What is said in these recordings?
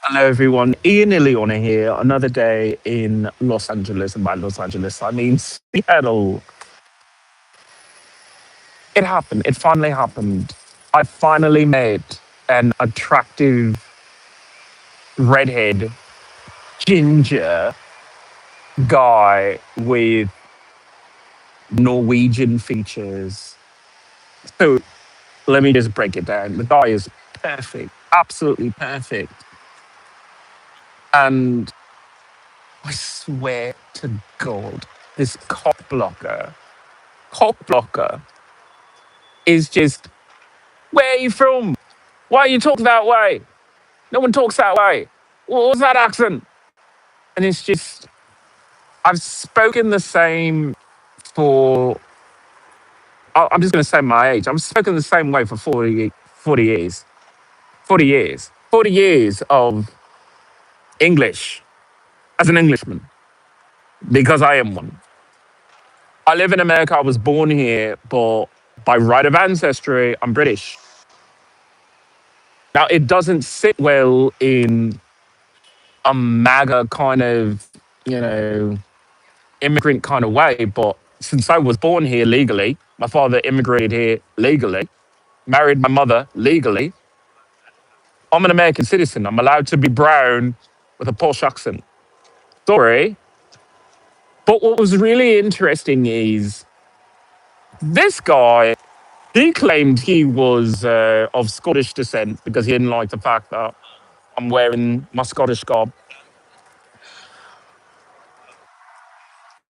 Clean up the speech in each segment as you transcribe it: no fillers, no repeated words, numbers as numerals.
Hello, everyone. Ian Iliona here. Another day in Los Angeles. And by Los Angeles, I mean Seattle. It happened. It finally happened. I finally met an attractive redhead ginger guy with Norwegian features. So let me just break it down. The guy is perfect, absolutely perfect. And I swear to God, this cock blocker is just, where are you from? Why you talk that way? No one talks that way. What was that accent? And it's just, I've spoken the same for, I'm just going to say my age. I've spoken the same way for 40 years. 40 years. 40 years of English as an Englishman, because I am one. I live in America. I was born here, but by right of ancestry, I'm British. Now, it doesn't sit well in a MAGA kind of, you know, immigrant kind of way. But since I was born here legally, my father immigrated here legally, married my mother legally. I'm an American citizen. I'm allowed to be brown with a posh accent. Sorry. But what was really interesting is this guy, he claimed he was of Scottish descent because he didn't like the fact that I'm wearing my Scottish garb.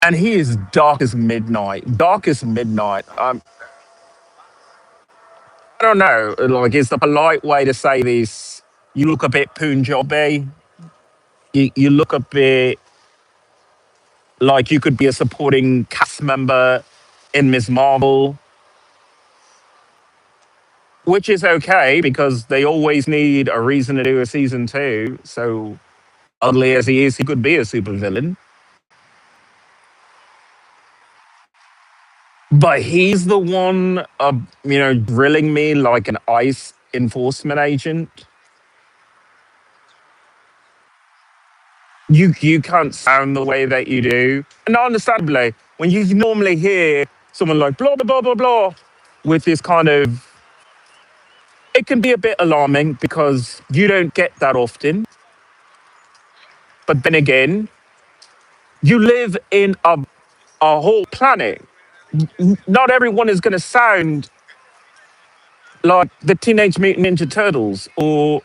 And he is dark as midnight. Dark as midnight. I don't know. Like, it's the polite way to say this. You look a bit Punjabi. You look a bit like you could be a supporting cast member in Ms. Marvel, which is okay because they always need a reason to do a season two. So, ugly as he is, he could be a supervillain. But he's the one, drilling me like an ICE enforcement agent. You can't sound the way that you do. And understandably, when you normally hear someone like blah blah blah blah blah with this kind of, it can be a bit alarming because you don't get that often. But then again, you live in a whole planet. Not everyone is gonna sound like the Teenage Mutant Ninja Turtles or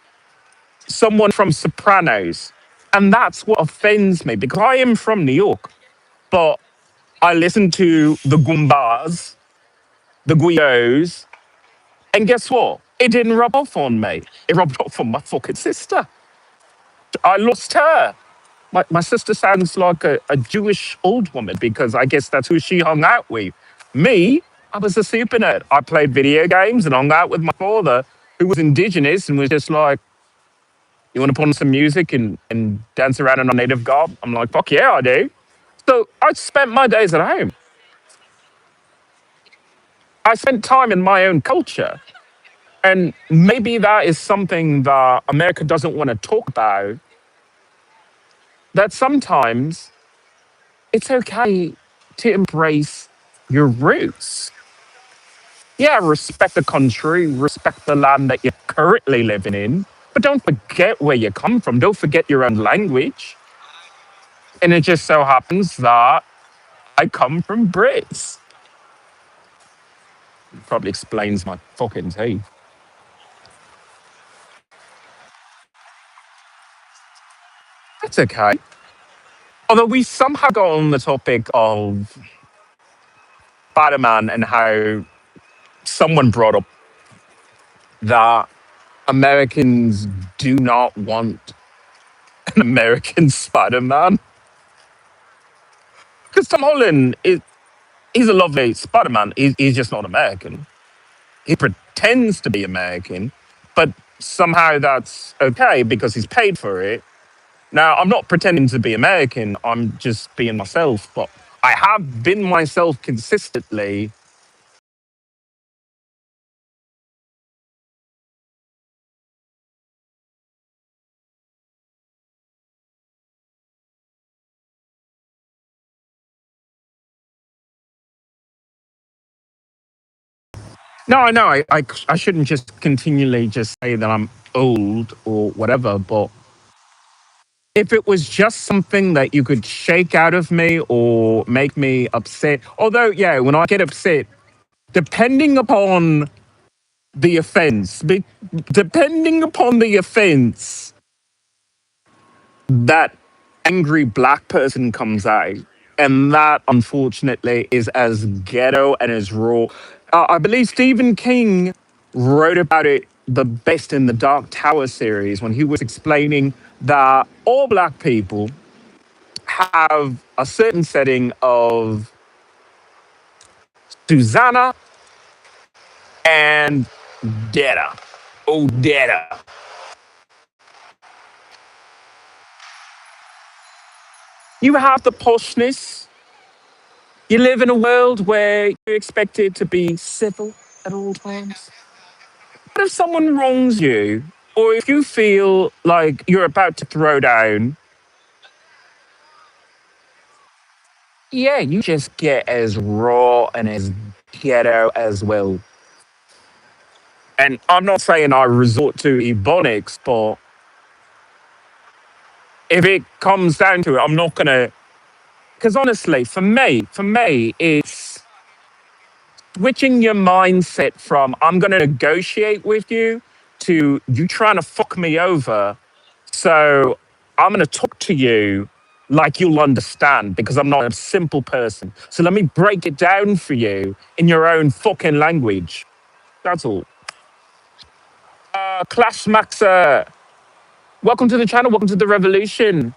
someone from Sopranos. And that's what offends me because I am from New York, but I listen to the Goombas, the Guidos, and guess what? It didn't rub off on me. It rubbed off on my fucking sister. I lost her. My sister sounds like a Jewish old woman because I guess that's who she hung out with. Me, I was a super nerd. I played video games and hung out with my father, who was indigenous and was just like, you want to put on some music and dance around in a native garb? I'm like, fuck yeah, I do. So I spent my days at home. I spent time in my own culture. And maybe that is something that America doesn't want to talk about, that sometimes it's okay to embrace your roots. Yeah, respect the country, respect the land that you're currently living in, but don't forget where you come from. Don't forget your own language. And it just so happens that I come from Brits. Probably explains my fucking teeth. That's okay. Although we somehow got on the topic of Spider-Man and how someone brought up that Americans do not want an American Spider-Man. Because Tom Holland he's a lovely Spider-Man. He's just not American. He pretends to be American, but somehow that's okay because he's paid for it. Now, I'm not pretending to be American. I'm just being myself, but I have been myself consistently No, I know. I shouldn't just continually just say that I'm old or whatever, but if it was just something that you could shake out of me or make me upset, although, yeah, when I get upset, depending upon the offense, depending upon the offense, that angry black person comes out. And that, unfortunately, is as ghetto and as raw. I believe Stephen King wrote about it the best in the Dark Tower series when he was explaining that all black people have a certain setting of Susanna and Detta. Oh, Detta. You have the poshness. You live in a world where you're expected to be civil at all times. What if someone wrongs you, or if you feel like you're about to throw down? Yeah, you just get as raw and as ghetto as well. And I'm not saying I resort to ebonics, but if it comes down to it, I'm not gonna. Because honestly, for me, it's switching your mindset from I'm gonna negotiate with you to you trying to fuck me over. So I'm gonna talk to you like you'll understand because I'm not a simple person. So let me break it down for you in your own fucking language. That's all. Clash Maxa, welcome to the channel. Welcome to the revolution.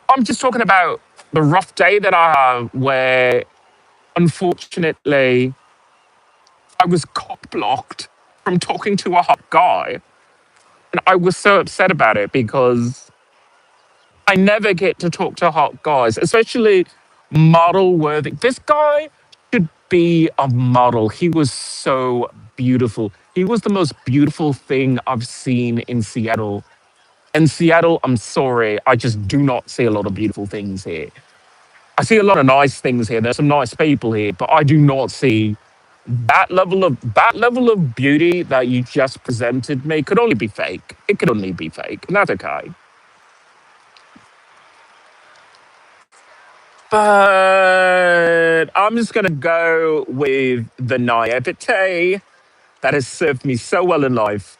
I'm just talking about the rough day that I have where, unfortunately, I was cock blocked from talking to a hot guy. And I was so upset about it because I never get to talk to hot guys, especially model worthy. This guy should be a model. He was so beautiful. He was the most beautiful thing I've seen in Seattle. In Seattle, I'm sorry, I just do not see a lot of beautiful things here. I see a lot of nice things here. There's some nice people here, but I do not see that level of beauty that you just presented me. Could only be fake. It could only be fake, and that's okay. But I'm just gonna go with the naivete that has served me so well in life.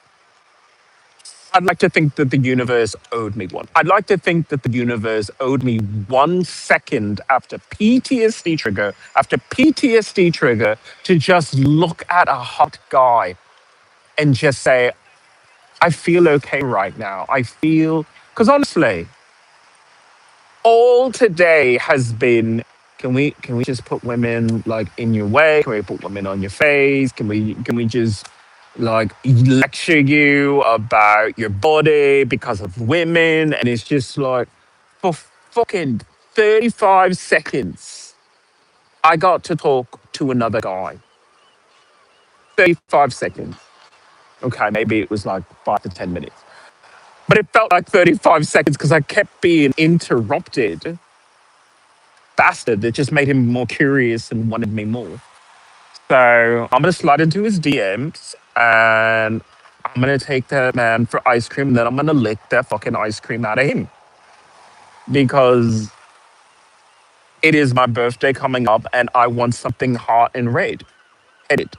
I'd like to think that the universe owed me one. I'd like to think that the universe owed me 1 second after PTSD trigger, to just look at a hot guy and just say, I feel okay right now. I feel, because honestly, all today has been, can we just put women like in your way? Can we put women on your face? Can we just like lecture you about your body because of women? And it's just like for fucking 35 seconds I got to talk to another guy. 35 seconds. Okay, maybe it was like 5 to 10 minutes. But it felt like 35 seconds because I kept being interrupted. Bastard that just made him more curious and wanted me more. So I'm gonna slide into his DMs and I'm gonna take that man for ice cream. And then I'm gonna lick that fucking ice cream out of him because it is my birthday coming up and I want something hot and red headed.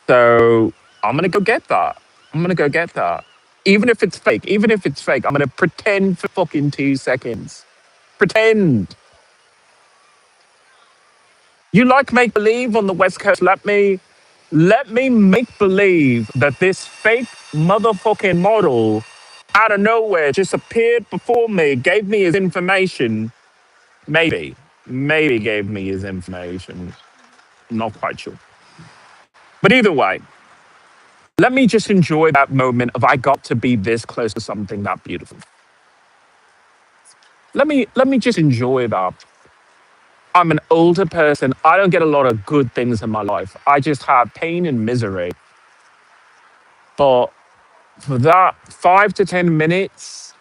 So I'm gonna go get that. I'm gonna go get that. Even if it's fake, I'm gonna pretend for fucking 2 seconds. Pretend. You like make believe on the West Coast? Let me make believe that this fake motherfucking model out of nowhere just appeared before me, gave me his information. Maybe gave me his information. I'm not quite sure. But either way, let me just enjoy that moment of I got to be this close to something that beautiful. Let me just enjoy that. I'm an older person. I don't get a lot of good things in my life. I just have pain and misery. But for that 5 to 10 minutes,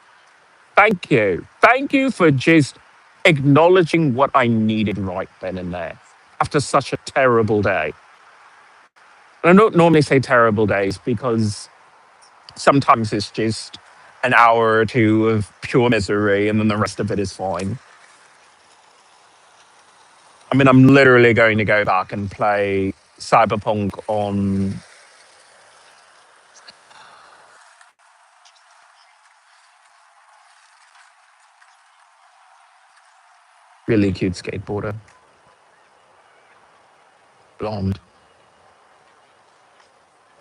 thank you. Thank you for just acknowledging what I needed right then and there after such a terrible day. I don't normally say terrible days because sometimes it's just an hour or two of pure misery and then the rest of it is fine. I mean, I'm literally going to go back and play Cyberpunk on really cute skateboarder, blonde,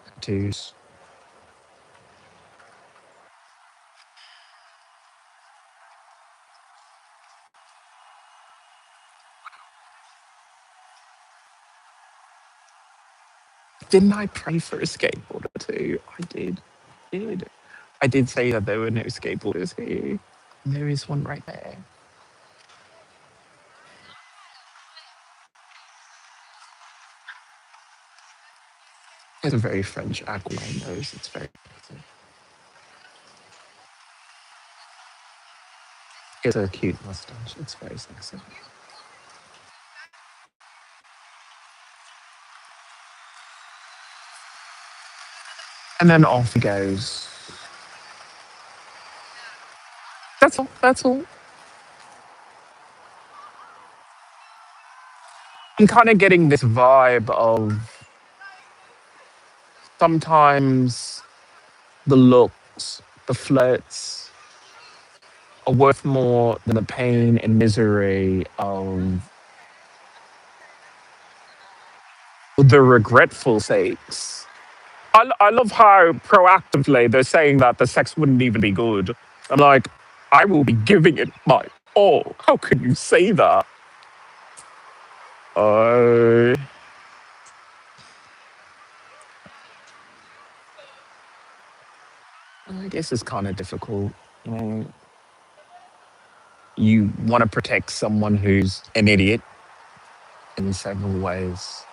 tattoos. Didn't I pray for a skateboarder too? I did. Did. I did say that there were no skateboarders here. There is one right there. It's a very French aquaman nose. It's very it's a cute mustache. It's very sexy. And then off he goes. That's all. That's all. I'm kind of getting this vibe of sometimes the looks, the flirts are worth more than the pain and misery of the regretful sakes. I love how proactively they're saying that the sex wouldn't even be good. I'm like, I will be giving it my all. How can you say that? Uh, I guess it's kind of difficult. You know, you want to protect someone who's an idiot in several ways.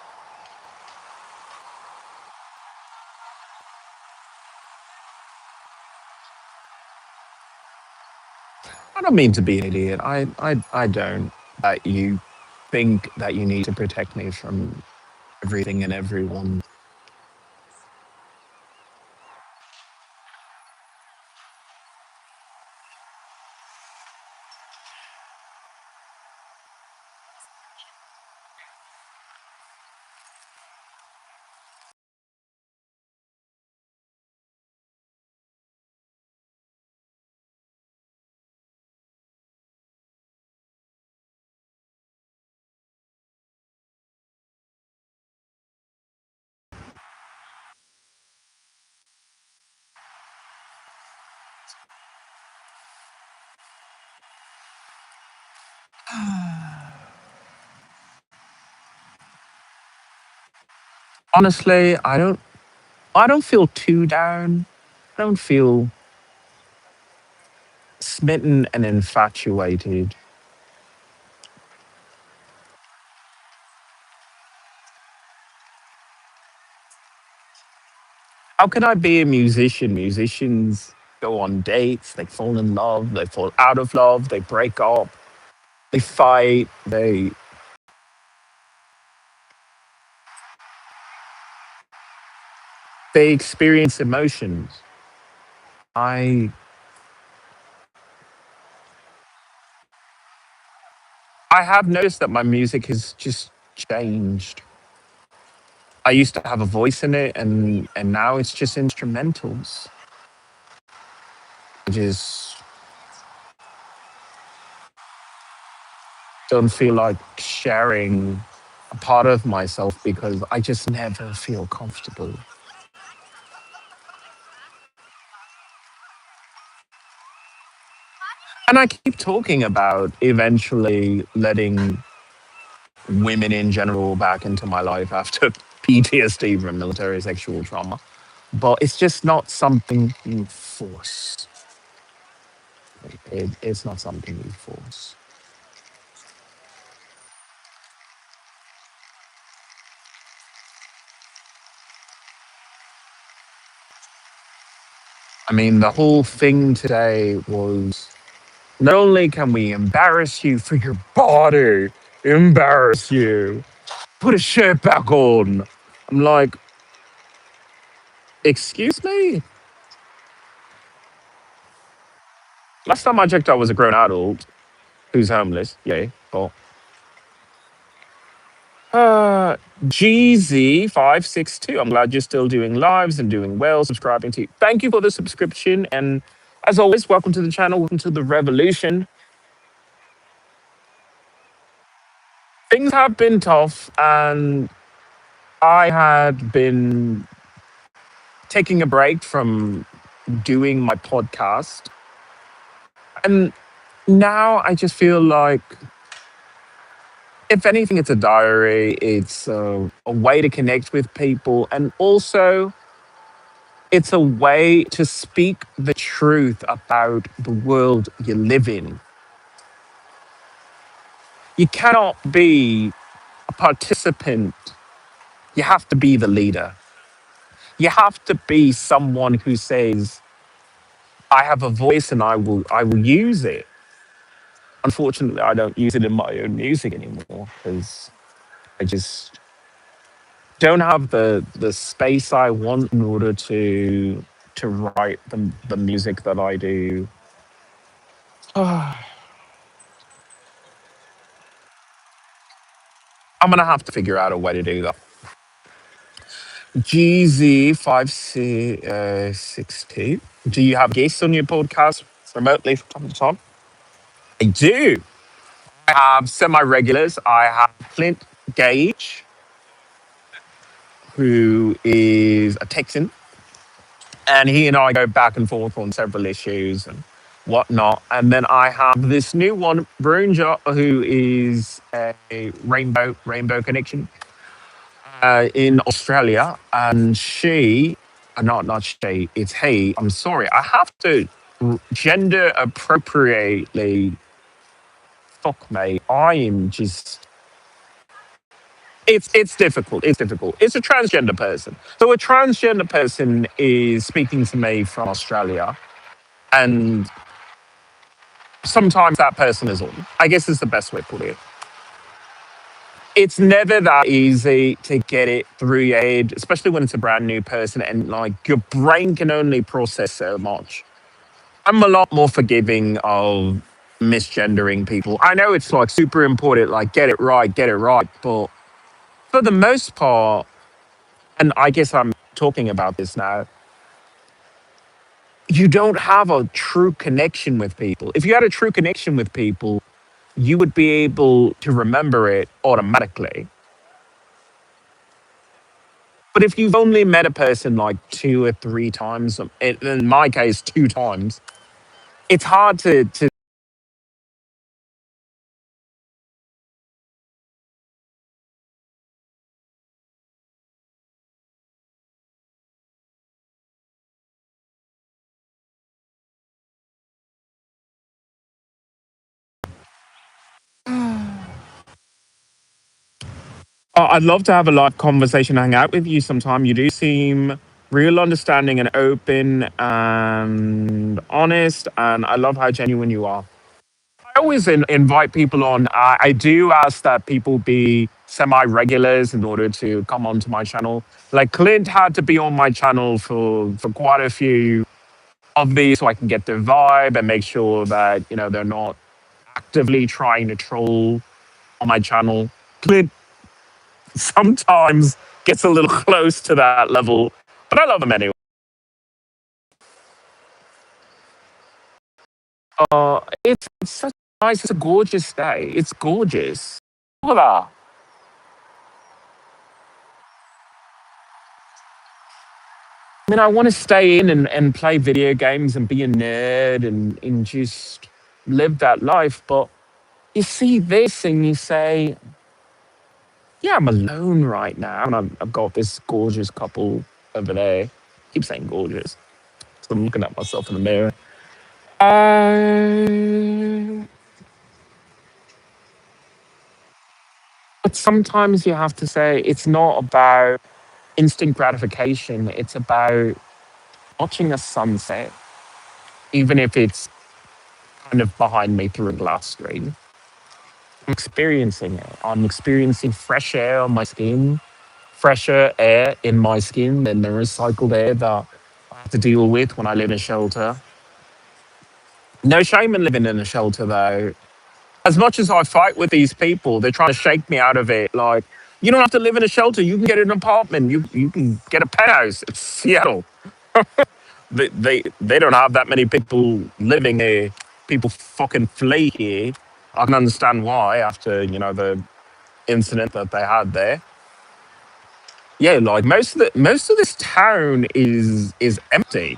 I don't mean to be an idiot. I don't. That you think that you need to protect me from everything and everyone. Honestly, I don't feel too down. I don't feel smitten and infatuated. How can I be a musician? Musicians go on dates, they fall in love, they fall out of love, they break up, they fight, they experience emotions. I I have noticed that my music has just changed. I used to have a voice in it and now it's just instrumentals. I just don't feel like sharing a part of myself because I just never feel comfortable. And I keep talking about eventually letting women in general back into my life after PTSD from military sexual trauma. But it's just not something you force. It's not something you force. I mean, the whole thing today was not only can we embarrass you for your body, embarrass you, put a shirt back on. I'm like, Excuse me? Last time I checked, I was a grown adult who's homeless. Yay. But uh, GZ562. I'm glad you're still doing lives and doing well, subscribing to you. Thank you for the subscription. And as always, welcome to the channel, welcome to the revolution. Things have been tough, and I had been taking a break from doing my podcast. And now I just feel like, if anything, it's a diary, it's a way to connect with people, and also it's a way to speak the truth about the world you live in. You cannot be a participant, you have to be the leader. You have to be someone who says, I have a voice and I will use it. Unfortunately, I don't use it in my own music anymore because I just don't have the space I want in order to write the music that I do. I'm gonna have to figure out a way to do that. GZ562. Do you have guests on your podcast remotely from time to time? I do. I have semi regulars. I have Clint Gage, who is a Texan, and he and I go back and forth on several issues and whatnot. And then I have this new one, Brunja, who is a Rainbow Connection in Australia, and she, not she, it's he. I'm sorry, I have to gender appropriately. Fuck me, I am just. It's difficult. It's difficult. It's a transgender person. So a transgender person is speaking to me from Australia, and sometimes that person is on. I guess is the best way to put it. It's never that easy to get it through your head, especially when it's a brand new person and like your brain can only process so much. I'm a lot more forgiving of misgendering people. I know it's like super important, like get it right, get it right. But for the most part, and I guess I'm talking about this now, you don't have a true connection with people. If you had a true connection with people, you would be able to remember it automatically. But if you've only met a person like two or three times, in my case, two times, it's hard to. I'd love to have a live conversation, hang out with you sometime. You do seem real understanding and open and honest, and I love how genuine you are. I always invite people on. I do ask that people be semi regulars in order to come onto my channel. Like Clint had to be on my channel for quite a few of these so I can get their vibe and make sure that, they're not actively trying to troll on my channel. Clint sometimes gets a little close to that level, but I love him anyway. It's such nice, it's a gorgeous day. It's gorgeous. Look at that. I mean, I want to stay in and play video games and be a nerd and just live that life. But you see this and you say, yeah, I'm alone right now. And I've got this gorgeous couple over there. I keep saying gorgeous. So I'm looking at myself in the mirror. Uh, but sometimes you have to say it's not about instant gratification. It's about watching a sunset, even if it's kind of behind me through a glass screen. I'm experiencing it. I'm experiencing fresh air on my skin. fresher air in my skin than the recycled air that I have to deal with when I live in a shelter. No shame in living in a shelter though. As much as I fight with these people, they're trying to shake me out of it. Like, you don't have to live in a shelter. You can get an apartment. You can get a penthouse. It's Seattle. They don't have that many people living here. People fucking flee here. I can understand why after the incident that they had there. Yeah, like most of this town is empty.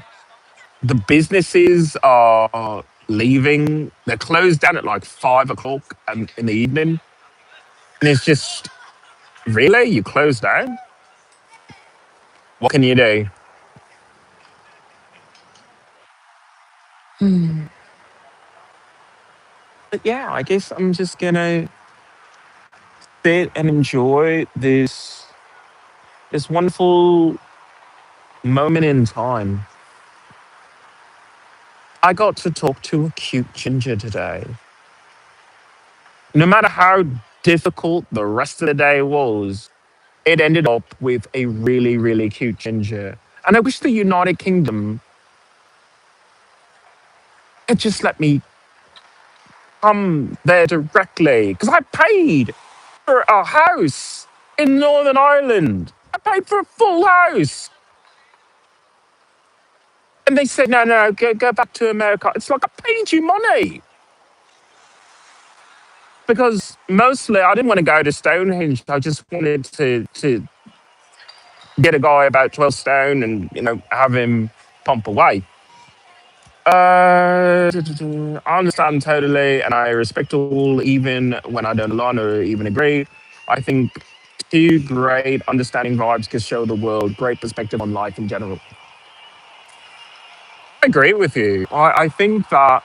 The businesses are leaving. They're closed down at like 5 o'clock in the evening, and it's just really you close down. What can you do? But yeah, I guess I'm just gonna sit and enjoy this wonderful moment in time. I got to talk to a cute ginger today. No matter how difficult the rest of the day was, it ended up with a really, really cute ginger. And I wish the United Kingdom had just let me come there directly because I paid for a house in Northern Ireland. I paid for a full house. And they said, no, no, go back to America. It's like, I paid you money. Because mostly I didn't want to go to Stonehenge. I just wanted to get a guy about 12 stone and, have him pump away. I understand totally, and I respect all, even when I don't align or even agree. I think two great understanding vibes can show the world great perspective on life in general. I agree with you. I think that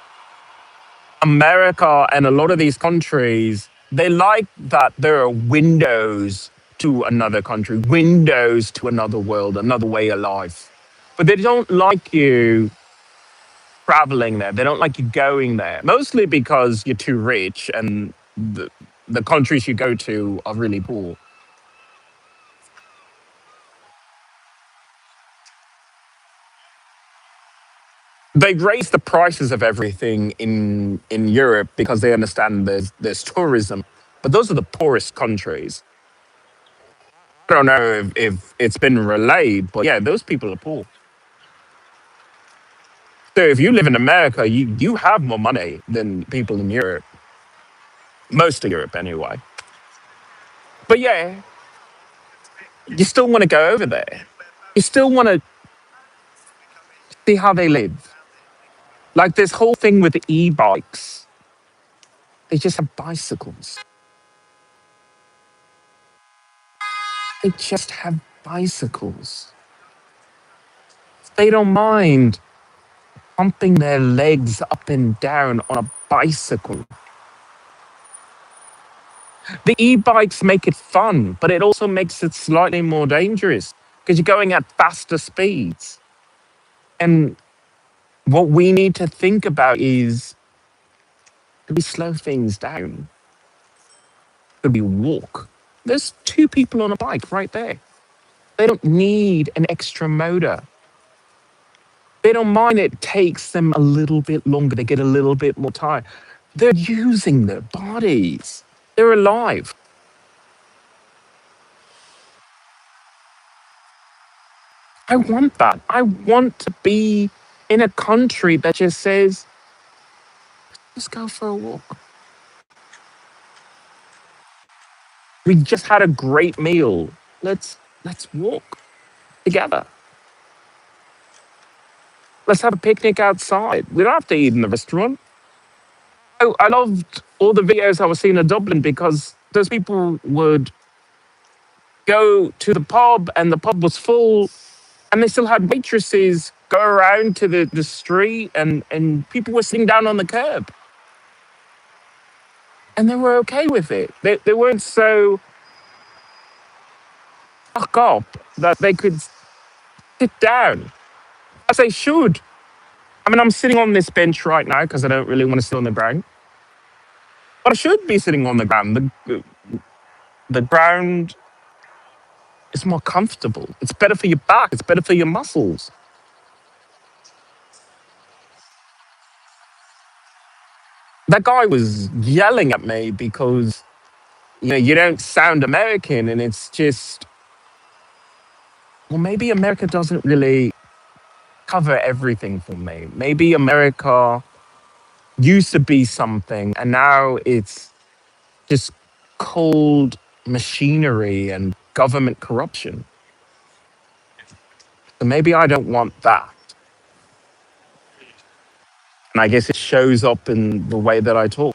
America and a lot of these countries, they like that there are windows to another country, windows to another world, another way of life. But they don't like you traveling there. They don't like you going there, mostly because you're too rich and the countries you go to are really poor. They raise the prices of everything in Europe because they understand there's tourism, but those are the poorest countries. I don't know if it's been relayed, but yeah, those people are poor. So if you live in America, you have more money than people in Europe, most of Europe anyway. But yeah, you still want to go over there. You still want to see how they live. Like this whole thing with the e-bikes, they just have bicycles. They just have bicycles. They don't mind pumping their legs up and down on a bicycle. The e-bikes make it fun, but it also makes it slightly more dangerous because you're going at faster speeds. And what we need to think about is, could we slow things down? Could we walk? There's two people on a bike right there. They don't need an extra motor. They don't mind it takes them a little bit longer. They get a little bit more tired. They're using their bodies. They're alive. I want that. I want to be in a country that just says, let's go for a walk. We just had a great meal. Let's walk together. Let's have a picnic outside. We don't have to eat in the restaurant. I loved all the videos I was seeing in Dublin because those people would go to the pub and the pub was full and they still had waitresses go around to the street and people were sitting down on the curb and they were okay with it. They weren't so stuck up that they could sit down as they should. I mean, I'm sitting on this bench right now because I don't really want to sit on the ground, but I should be sitting on the ground. The ground It's more comfortable. It's better for your back. It's better for your muscles. That guy was yelling at me because you don't sound American, and it's just, well, maybe America doesn't really cover everything for me. Maybe America used to be something, and now it's just cold machinery and government corruption. So maybe I don't want that. And I guess it shows up in the way that I talk.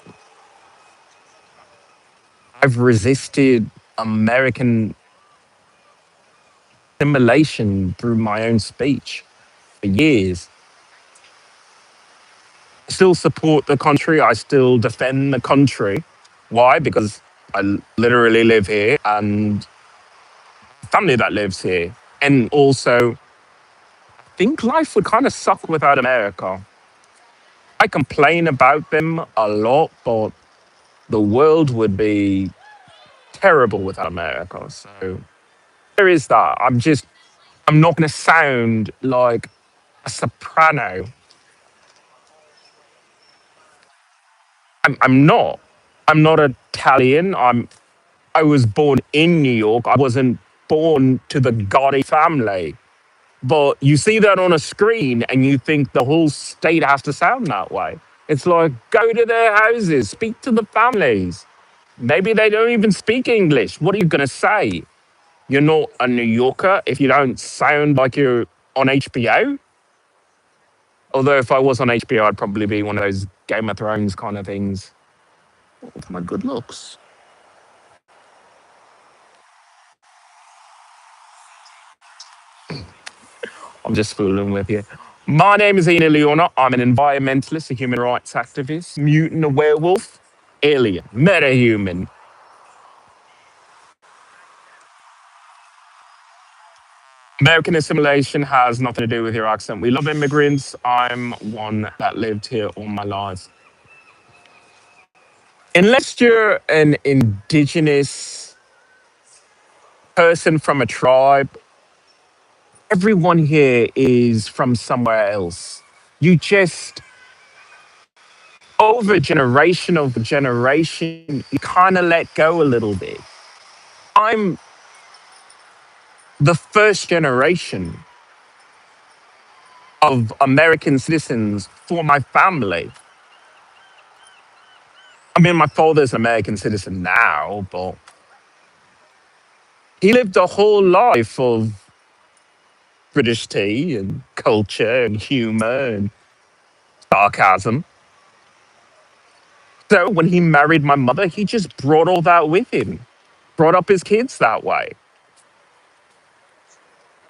I've resisted American assimilation through my own speech for years. I still support the country. I still defend the country. Why? Because I literally live here and family that lives here. And also, I think life would kind of suck without America. I complain about them a lot, but the world would be terrible without America. So there is that. I'm not going to sound like a soprano. I'm not. I'm not Italian. I was born in New York. I wasn't born to the Gotti family. But you see that on a screen and you think the whole state has to sound that way. It's like, go to their houses, speak to the families. Maybe they don't even speak English. What are you going to say? You're not a New Yorker if you don't sound like you're on HBO? Although if I was on HBO, I'd probably be one of those Game of Thrones kind of things. With my good looks. I'm just fooling with you. My name is Ian Leona. I'm an environmentalist, a human rights activist, mutant, a werewolf, alien, metahuman. American assimilation has nothing to do with your accent. We love immigrants. I'm one that lived here all my life. Unless you're an indigenous person from a tribe, everyone here is from somewhere else. You just, over generation over generation, you kind of let go a little bit. I'm the first generation of American citizens for my family. I mean, my father's an American citizen now, but he lived a whole life of British tea and culture and humor and sarcasm. So when he married my mother, he just brought all that with him, brought up his kids that way.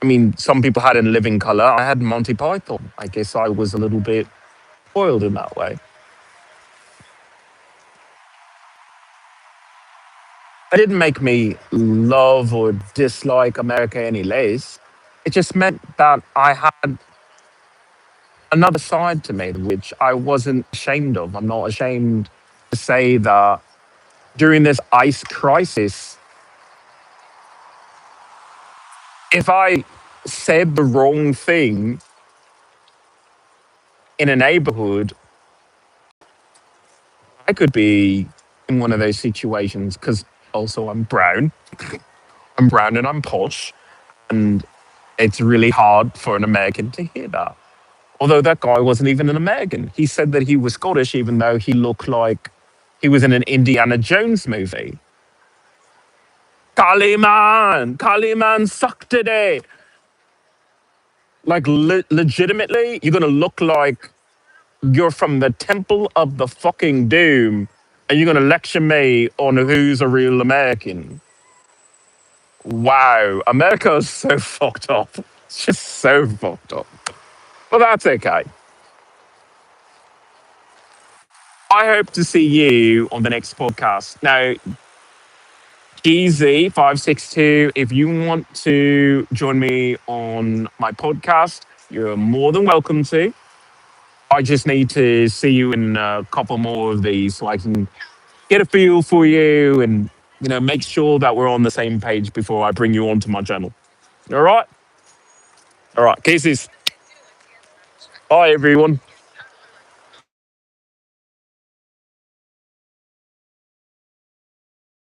I mean, some people had In Living Color. I had Monty Python. I guess I was a little bit spoiled in that way. It didn't make me love or dislike America any less. It just meant that I had another side to me, which I wasn't ashamed of. I'm not ashamed to say that during this ICE crisis, if I said the wrong thing in a neighborhood, I could be in one of those situations because also I'm brown. I'm brown and I'm posh. And it's really hard for an American to hear that. Although that guy wasn't even an American. He said that he was Scottish, even though he looked like he was in an Indiana Jones movie. Kaliman sucked today. Like, legitimately, you're going to look like you're from the Temple of the fucking Doom and you're going to lecture me on who's a real American. Wow, America is so fucked up. It's just so fucked up. Well, that's okay. I hope to see you on the next podcast. Now, GZ562, if you want to join me on my podcast, you're more than welcome to. I just need to see you in a couple more of these so I can get a feel for you and make sure that we're on the same page before I bring you onto my channel. All right? All right, kisses. Bye, everyone.